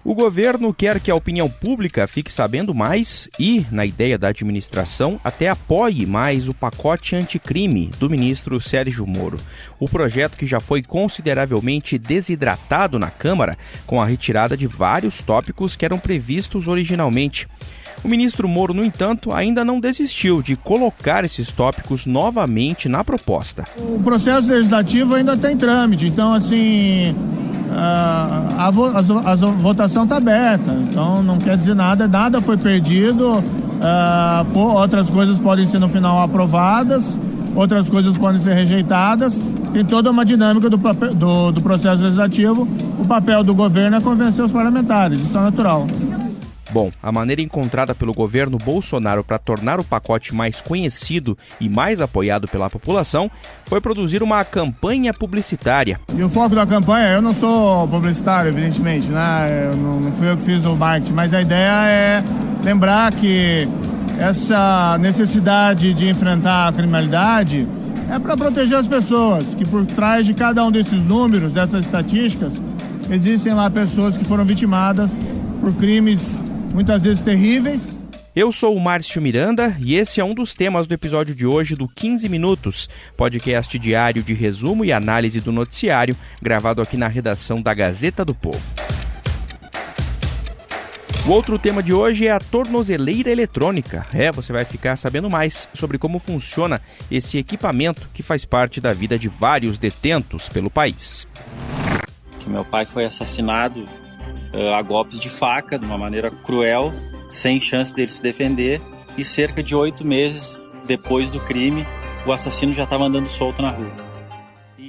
O governo quer que a opinião pública fique sabendo mais e, na ideia da administração, até apoie mais o pacote anticrime do ministro Sérgio Moro. O projeto que já foi consideravelmente desidratado na Câmara, com a retirada de vários tópicos que eram previstos originalmente. O ministro Moro, no entanto, ainda não desistiu de colocar esses tópicos novamente na proposta. O processo legislativo ainda está em trâmite, então, assim, a votação está aberta, então não quer dizer nada foi perdido, outras coisas podem ser no final aprovadas, outras coisas podem ser rejeitadas, tem toda uma dinâmica do processo legislativo. O papel do governo é convencer os parlamentares, isso é natural. Bom, a maneira encontrada pelo governo Bolsonaro para tornar o pacote mais conhecido e mais apoiado pela população foi produzir uma campanha publicitária. E o foco da campanha, eu não sou publicitário, evidentemente, né? Não fui eu que fiz o marketing, mas a ideia é lembrar que essa necessidade de enfrentar a criminalidade é para proteger as pessoas, que por trás de cada um desses números, dessas estatísticas, existem lá pessoas que foram vitimadas por crimes muitas vezes terríveis. Eu sou o Márcio Miranda e esse é um dos temas do episódio de hoje do 15 Minutos, podcast diário de resumo e análise do noticiário, gravado aqui na redação da Gazeta do Povo. O outro tema de hoje é a tornozeleira eletrônica. Você vai ficar sabendo mais sobre como funciona esse equipamento que faz parte da vida de vários detentos pelo país. Que meu pai foi assassinado a golpes de faca, de uma maneira cruel, sem chance dele se defender, e cerca de 8 meses depois do crime, o assassino já estava andando solto na rua.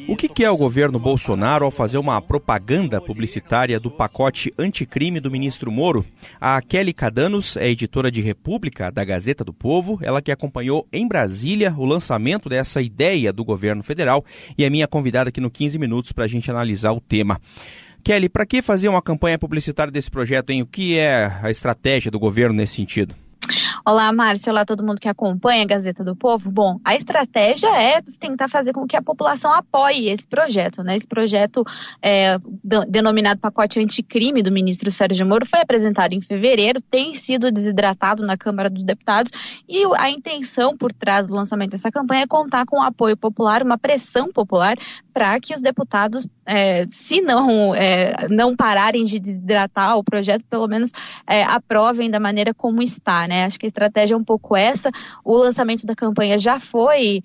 O que é o governo Bolsonaro ao fazer uma propaganda publicitária do pacote anticrime do ministro Moro? A Kelly Cadanos é editora de República da Gazeta do Povo, ela que acompanhou em Brasília o lançamento dessa ideia do governo federal e é minha convidada aqui no 15 Minutos para a gente analisar o tema. Kelly, para que fazer uma campanha publicitária desse projeto, hein? O que é a estratégia do governo nesse sentido? Olá, Márcio. Olá, todo mundo que acompanha a Gazeta do Povo. Bom, a estratégia é tentar fazer com que a população apoie esse projeto, né? Esse projeto denominado pacote anticrime do ministro Sérgio Moro foi apresentado em fevereiro, tem sido desidratado na Câmara dos Deputados e a intenção por trás do lançamento dessa campanha é contar com o apoio popular, uma pressão popular para que os deputados, se não pararem de desidratar o projeto, pelo menos aprovem da maneira como está, né? Acho que a estratégia é um pouco essa. O lançamento da campanha já foi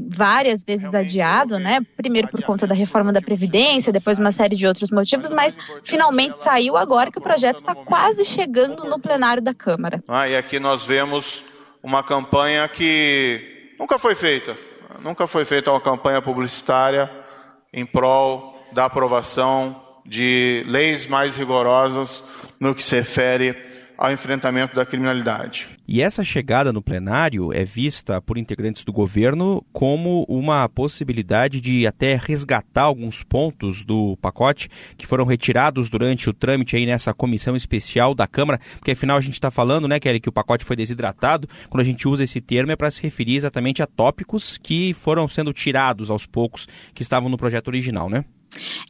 várias vezes adiado, né? Primeiro por conta da reforma da Previdência, depois uma série de outros motivos, mas finalmente saiu agora que o projeto está quase chegando no plenário da Câmara. E aqui nós vemos uma campanha que nunca foi feita uma campanha publicitária em prol da aprovação de leis mais rigorosas no que se refere ao enfrentamento da criminalidade. E essa chegada no plenário é vista por integrantes do governo como uma possibilidade de até resgatar alguns pontos do pacote que foram retirados durante o trâmite aí nessa comissão especial da Câmara, porque afinal a gente está falando, né, Kelly, que o pacote foi desidratado. Quando a gente usa esse termo é para se referir exatamente a tópicos que foram sendo tirados aos poucos, que estavam no projeto original, né?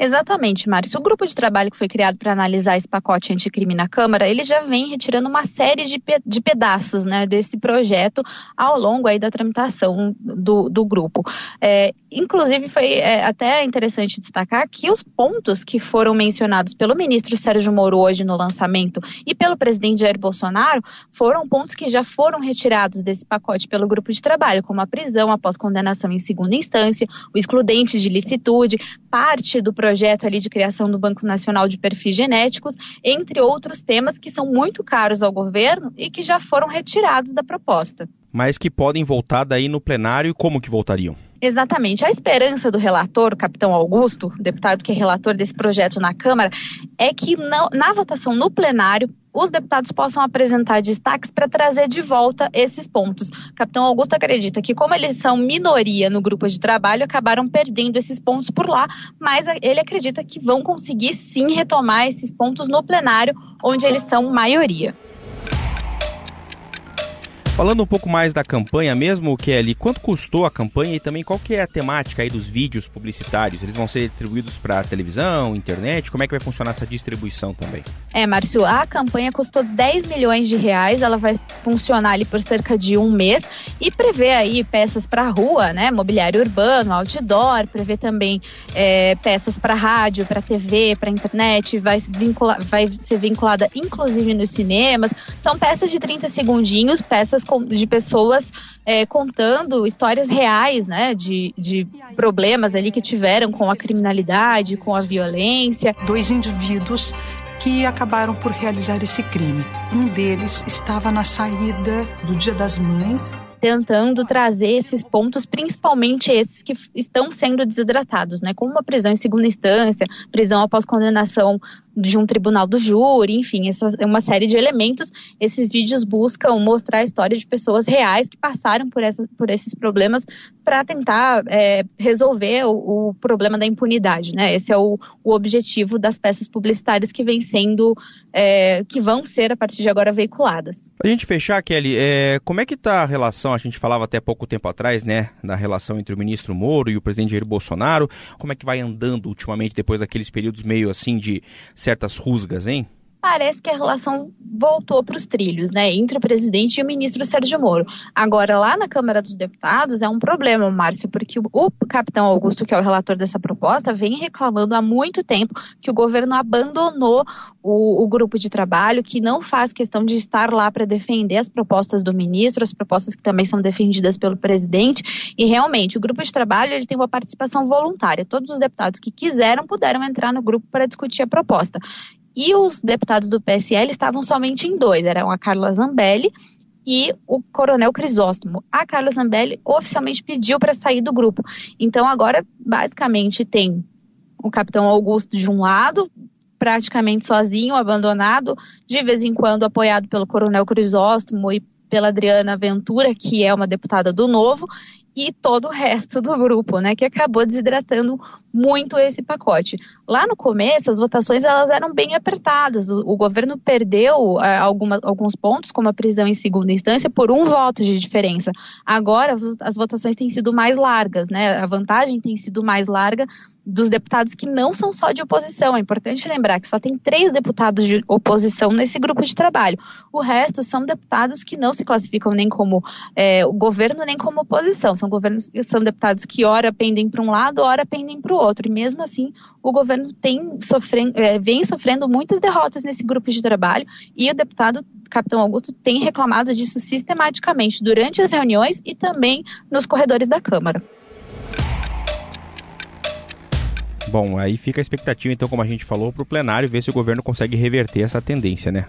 Exatamente, Márcio. O grupo de trabalho que foi criado para analisar esse pacote anticrime na Câmara, ele já vem retirando uma série de pedaços, né, desse projeto ao longo aí da tramitação do grupo. Inclusive, foi até interessante destacar que os pontos que foram mencionados pelo ministro Sérgio Moro hoje no lançamento e pelo presidente Jair Bolsonaro foram pontos que já foram retirados desse pacote pelo grupo de trabalho, como a prisão após condenação em segunda instância, o excludente de licitude, parte do projeto ali de criação do Banco Nacional de Perfis Genéticos, entre outros temas que são muito caros ao governo e que já foram retirados da proposta. Mas que podem voltar daí no plenário, como que voltariam? Exatamente. A esperança do relator, o capitão Augusto, deputado que é relator desse projeto na Câmara, é que na votação no plenário, os deputados possam apresentar destaques para trazer de volta esses pontos. O capitão Augusto acredita que, como eles são minoria no grupo de trabalho, acabaram perdendo esses pontos por lá, mas ele acredita que vão conseguir sim retomar esses pontos no plenário, onde eles são maioria. Falando um pouco mais da campanha mesmo, Kelly, quanto custou a campanha e também qual que é a temática aí dos vídeos publicitários? Eles vão ser distribuídos para televisão, internet? Como é que vai funcionar essa distribuição também? Márcio, a campanha custou 10 milhões de reais, ela vai funcionar ali por cerca de um mês e prevê aí peças para rua, né, mobiliário urbano, outdoor, prevê também peças para rádio, para TV, para internet, vai ser vinculada inclusive nos cinemas. São peças de 30 segundinhos, peças de pessoas contando histórias reais, né, de problemas ali que tiveram com a criminalidade, com a violência. 2 indivíduos que acabaram por realizar esse crime. Um deles estava na saída do Dia das Mães, tentando trazer esses pontos, principalmente esses que estão sendo desidratados, né? Como uma prisão em segunda instância, prisão após condenação de um tribunal do júri, enfim, essa é uma série de elementos. Esses vídeos buscam mostrar a história de pessoas reais que passaram por esses problemas para tentar resolver o problema da impunidade, né? Esse é o objetivo das peças publicitárias que que vão ser a partir de agora veiculadas. Pra gente fechar, Kelly, como é que está a relação? A gente falava até pouco tempo atrás, né, da relação entre o ministro Moro e o presidente Jair Bolsonaro. Como é que vai andando ultimamente depois daqueles períodos meio assim de certas rusgas, hein? Parece que a relação voltou para os trilhos, né, entre o presidente e o ministro Sérgio Moro. Agora, lá na Câmara dos Deputados é um problema, Márcio, porque o capitão Augusto, que é o relator dessa proposta, vem reclamando há muito tempo que o governo abandonou o grupo de trabalho, que não faz questão de estar lá para defender as propostas do ministro, as propostas que também são defendidas pelo presidente. E realmente, o grupo de trabalho ele tem uma participação voluntária. Todos os deputados que quiseram puderam entrar no grupo para discutir a proposta. E os deputados do PSL estavam somente em 2, eram a Carla Zambelli e o Coronel Crisóstomo. A Carla Zambelli oficialmente pediu para sair do grupo. Então agora, basicamente, tem o capitão Augusto de um lado, praticamente sozinho, abandonado, de vez em quando apoiado pelo Coronel Crisóstomo e pela Adriana Ventura, que é uma deputada do Novo, e todo o resto do grupo, né, que acabou desidratando muito esse pacote. Lá no começo, as votações elas eram bem apertadas. O governo perdeu alguns pontos, como a prisão em segunda instância, por 1 voto de diferença. Agora, as votações têm sido mais largas, né? A vantagem tem sido mais larga dos deputados que não são só de oposição. É importante lembrar que só tem 3 deputados de oposição nesse grupo de trabalho. O resto são deputados que não se classificam nem como o governo, nem como oposição. São deputados que ora pendem para um lado, ora pendem para o outro. E mesmo assim, o governo vem sofrendo muitas derrotas nesse grupo de trabalho e o deputado Capitão Augusto tem reclamado disso sistematicamente durante as reuniões e também nos corredores da Câmara. Bom, aí fica a expectativa, então, como a gente falou, para o plenário ver se o governo consegue reverter essa tendência, né?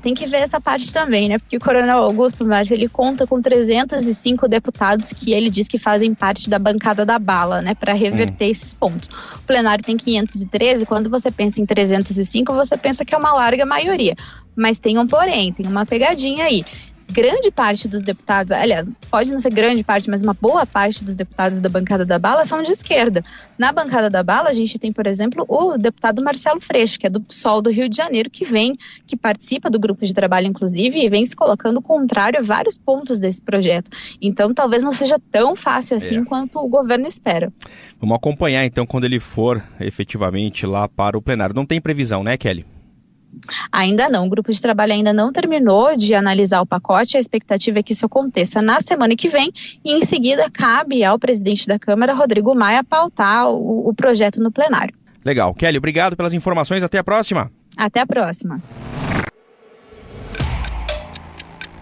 Tem que ver essa parte também, né? Porque o Coronel Augusto, Márcio, ele conta com 305 deputados que ele diz que fazem parte da bancada da bala, né? Para reverter esses pontos. O plenário tem 513, quando você pensa em 305, você pensa que é uma larga maioria. Mas tem um porém, tem uma pegadinha aí. Grande parte dos deputados, aliás, pode não ser grande parte, mas uma boa parte dos deputados da bancada da bala são de esquerda. Na bancada da bala, a gente tem, por exemplo, o deputado Marcelo Freixo, que é do PSOL do Rio de Janeiro, que participa do grupo de trabalho, inclusive, e vem se colocando contrário a vários pontos desse projeto. Então, talvez não seja tão fácil assim quanto o governo espera. Vamos acompanhar, então, quando ele for efetivamente lá para o plenário. Não tem previsão, né, Kelly? Ainda não, o grupo de trabalho ainda não terminou de analisar o pacote, a expectativa é que isso aconteça na semana que vem e em seguida cabe ao presidente da Câmara, Rodrigo Maia, pautar o projeto no plenário. Legal. Kelly, obrigado pelas informações, até a próxima. Até a próxima.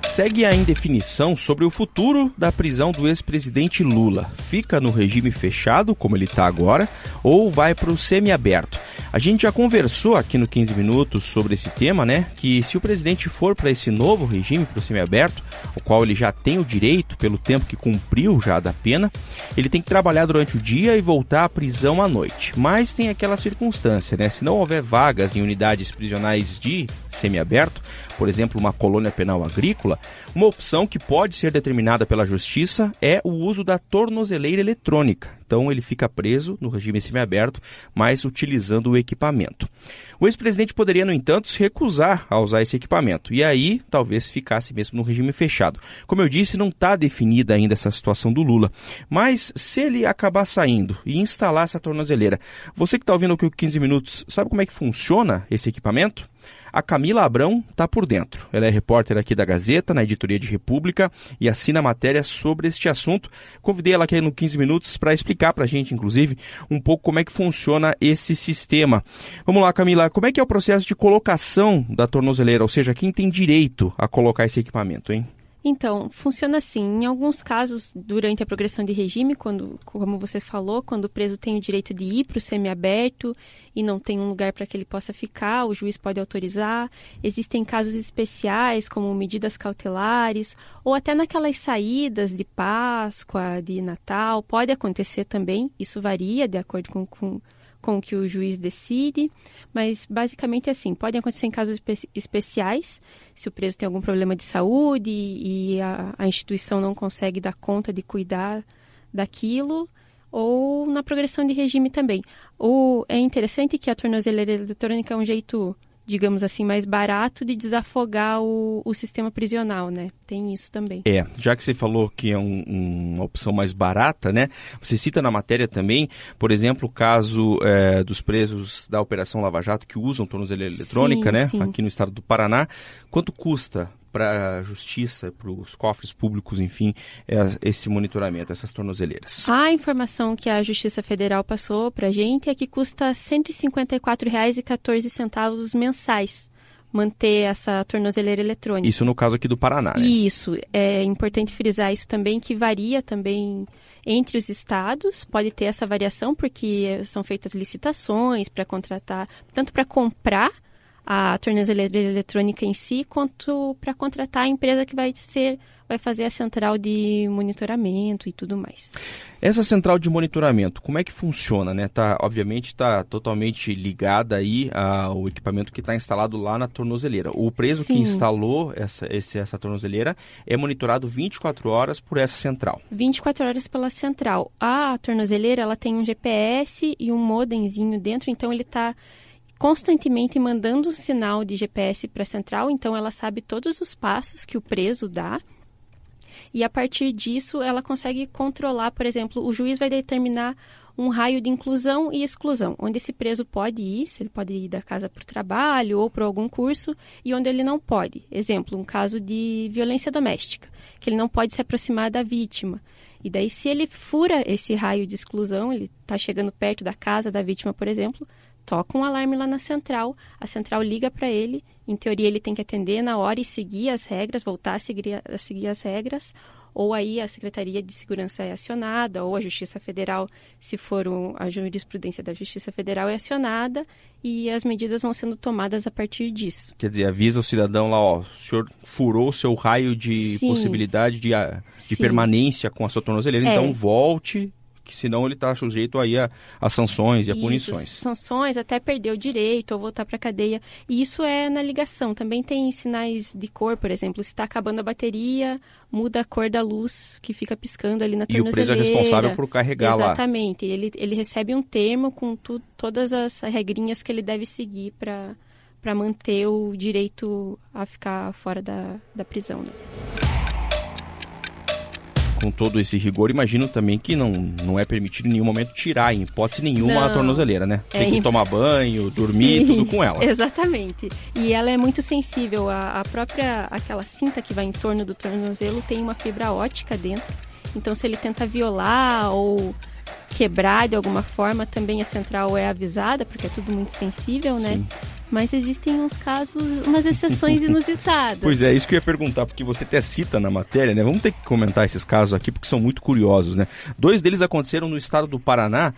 Segue a indefinição sobre o futuro da prisão do ex-presidente Lula. Fica no regime fechado, como ele está agora, ou vai para o semiaberto? A gente já conversou aqui no 15 Minutos sobre esse tema, né? Que se o presidente for para esse novo regime, para o semiaberto, o qual ele já tem o direito pelo tempo que cumpriu já da pena, ele tem que trabalhar durante o dia e voltar à prisão à noite. Mas tem aquela circunstância, né? Se não houver vagas em unidades prisionais de semiaberto, por exemplo, uma colônia penal agrícola, uma opção que pode ser determinada pela Justiça é o uso da tornozeleira eletrônica. então ele fica preso no regime semiaberto, mas utilizando o equipamento. O ex-presidente poderia, no entanto, se recusar a usar esse equipamento, e aí talvez ficasse mesmo no regime fechado. Como eu disse, não está definida ainda essa situação do Lula, mas se ele acabar saindo e instalar essa tornozeleira, você que está ouvindo aqui o 15 Minutos, sabe como é que funciona esse equipamento? A Camila Abrão está por dentro. Ela é repórter aqui da Gazeta, na editoria de República, e assina matéria sobre este assunto. Convidei ela aqui no 15 Minutos para explicar para a gente, inclusive, um pouco como é que funciona esse sistema. Vamos lá, Camila, como é que é o processo de colocação da tornozeleira? Ou seja, quem tem direito a colocar esse equipamento, hein? Então, funciona assim. Em alguns casos, durante a progressão de regime, quando, como você falou, quando o preso tem o direito de ir para o semiaberto e não tem um lugar para que ele possa ficar, o juiz pode autorizar. Existem casos especiais, como medidas cautelares, ou até naquelas saídas de Páscoa, de Natal, pode acontecer também. Isso varia de acordo com o que o juiz decide, mas basicamente é assim, podem acontecer em casos especiais, se o preso tem algum problema de saúde e a instituição não consegue dar conta de cuidar daquilo, ou na progressão de regime também. É interessante que a tornozeleira eletrônica é um jeito, digamos assim, mais barato de desafogar o sistema prisional, né? Tem isso também. Já que você falou que é uma opção mais barata, né? Você cita na matéria também, por exemplo, o caso dos presos da Operação Lava Jato que usam tornozeleira eletrônica, sim, né? Sim. Aqui no estado do Paraná. Quanto custa para a justiça, para os cofres públicos, enfim, esse monitoramento, essas tornozeleiras? A informação que a Justiça Federal passou para a gente é que custa R$ 154,14 mensais manter essa tornozeleira eletrônica. Isso no caso aqui do Paraná, né? Isso. É importante frisar isso também, que varia também entre os estados. Pode ter essa variação porque são feitas licitações para contratar, tanto para comprar a tornozeleira eletrônica em si, quanto para contratar a empresa que vai fazer a central de monitoramento e tudo mais. Essa central de monitoramento, como é que funciona, né? Obviamente está totalmente ligada aí ao equipamento que está instalado lá na tornozeleira. O preso Sim. que instalou essa tornozeleira é monitorado 24 horas por essa central. 24 horas pela central. A tornozeleira, ela tem um GPS e um modemzinho dentro, então ele está constantemente mandando um sinal de GPS para a central, então ela sabe todos os passos que o preso dá, e a partir disso ela consegue controlar, por exemplo, o juiz vai determinar um raio de inclusão e exclusão, onde esse preso pode ir, se ele pode ir da casa para o trabalho ou para algum curso, e onde ele não pode. Exemplo, um caso de violência doméstica, que ele não pode se aproximar da vítima. E daí, se ele fura esse raio de exclusão, ele está chegando perto da casa da vítima, por exemplo, toca um alarme lá na central, a central liga para ele, em teoria ele tem que atender na hora e seguir as regras, voltar a seguir as regras, ou aí a Secretaria de Segurança é acionada, ou a Justiça Federal, se for a jurisprudência da Justiça Federal, é acionada, e as medidas vão sendo tomadas a partir disso. Quer dizer, avisa o cidadão lá, o senhor furou o seu raio de Sim. possibilidade de permanência com a sua tornozeleira, então volte, que senão ele está sujeito aí a sanções e a punições. Sanções, até perder o direito ou voltar para a cadeia. E isso é na ligação. Também tem sinais de cor, por exemplo. Se está acabando a bateria, muda a cor da luz que fica piscando ali na tornozeleira. E o preso é responsável por carregar lá. Exatamente. Ele recebe um termo com todas as regrinhas que ele deve seguir para manter o direito a ficar fora da prisão, né? Com todo esse rigor, imagino também que não é permitido em nenhum momento tirar, em hipótese nenhuma, a tornozeleira, né? Tem que tomar banho, dormir, Sim, tudo com ela. Exatamente. E ela é muito sensível. Aquela cinta que vai em torno do tornozelo tem uma fibra ótica dentro. Então, se ele tenta violar ou quebrar de alguma forma, também a central é avisada, porque é tudo muito sensível, né? Sim. Mas existem uns casos, umas exceções inusitadas. Pois é, isso que eu ia perguntar, porque você até cita na matéria, né? Vamos ter que comentar esses casos aqui, porque são muito curiosos, né? 2 deles aconteceram no estado do Paraná,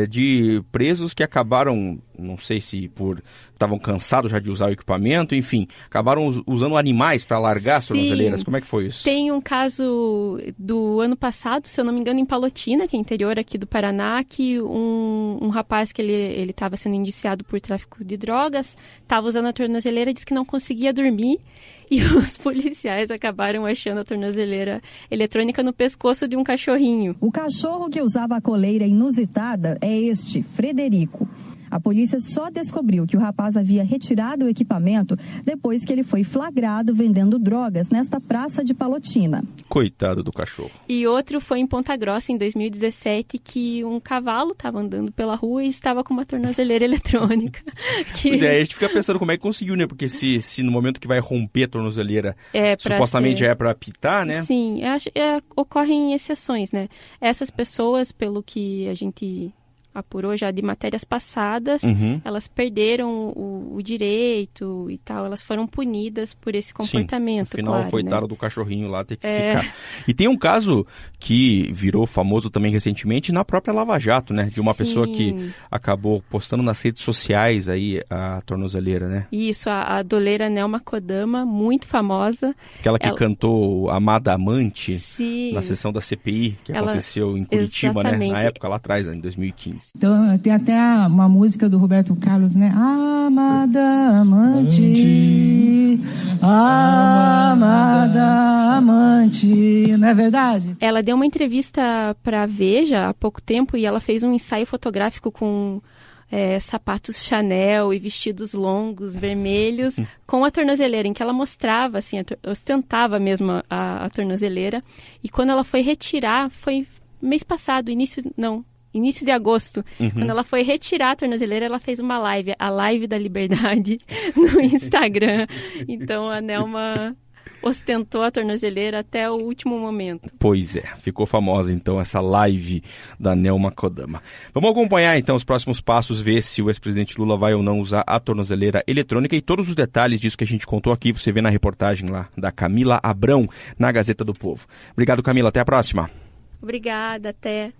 de presos que acabaram, não sei se por estavam cansados já de usar o equipamento, enfim, acabaram usando animais para largar as tornozeleiras. Como é que foi isso? Tem um caso do ano passado, se eu não me engano, em Palotina, que é interior aqui do Paraná, que um rapaz que ele estava sendo indiciado por tráfico de drogas, estava usando a tornozeleira, disse que não conseguia dormir, e os policiais acabaram achando a tornozeleira eletrônica no pescoço de um cachorrinho. O cachorro que usava a coleira inusitada é este, Frederico. A polícia só descobriu que o rapaz havia retirado o equipamento depois que ele foi flagrado vendendo drogas nesta praça de Palotina. Coitado do cachorro. E outro foi em Ponta Grossa, em 2017, que um cavalo estava andando pela rua e estava com uma tornozeleira eletrônica. Pois é, a gente fica pensando como é que conseguiu, né? Porque se no momento que vai romper a tornozeleira, supostamente é para apitar, né? Sim, ocorrem exceções, né? Essas pessoas, pelo que a gente apurou já de matérias passadas, elas perderam o direito e tal, elas foram punidas por esse comportamento. Sim, no final, claro, coitado né? do cachorrinho lá ter que ficar. E tem um caso que virou famoso também recentemente na própria Lava Jato, né? De uma pessoa que acabou postando nas redes sociais aí a tornozeleira, né? Isso, a doleira Nelma Kodama, muito famosa. Aquela que cantou Amada Amante na sessão da CPI, que aconteceu em Curitiba, né? Na época, lá atrás, em 2015. Então, tem até uma música do Roberto Carlos, né? Amada amante, amada amante, não é verdade? Ela deu uma entrevista para a Veja há pouco tempo e ela fez um ensaio fotográfico com sapatos Chanel e vestidos longos, vermelhos, com a tornozeleira, em que ela mostrava, assim, ostentava mesmo a tornozeleira. E quando ela foi retirar, foi mês passado, início de agosto, quando ela foi retirar a tornozeleira, ela fez uma live, a Live da Liberdade, no Instagram. Então, a Nelma ostentou a tornozeleira até o último momento. Pois é, ficou famosa, então, essa live da Nelma Kodama. Vamos acompanhar, então, os próximos passos, ver se o ex-presidente Lula vai ou não usar a tornozeleira eletrônica, e todos os detalhes disso que a gente contou aqui, você vê na reportagem lá da Camila Abrão, na Gazeta do Povo. Obrigado, Camila. Até a próxima. Obrigada, até.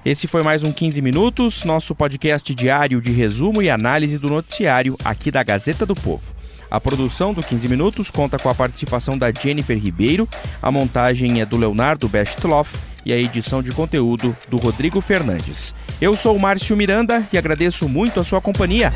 Esse foi mais um 15 Minutos, nosso podcast diário de resumo e análise do noticiário aqui da Gazeta do Povo. A produção do 15 Minutos conta com a participação da Jennifer Ribeiro, a montagem é do Leonardo Bestloff e a edição de conteúdo do Rodrigo Fernandes. Eu sou o Márcio Miranda e agradeço muito a sua companhia.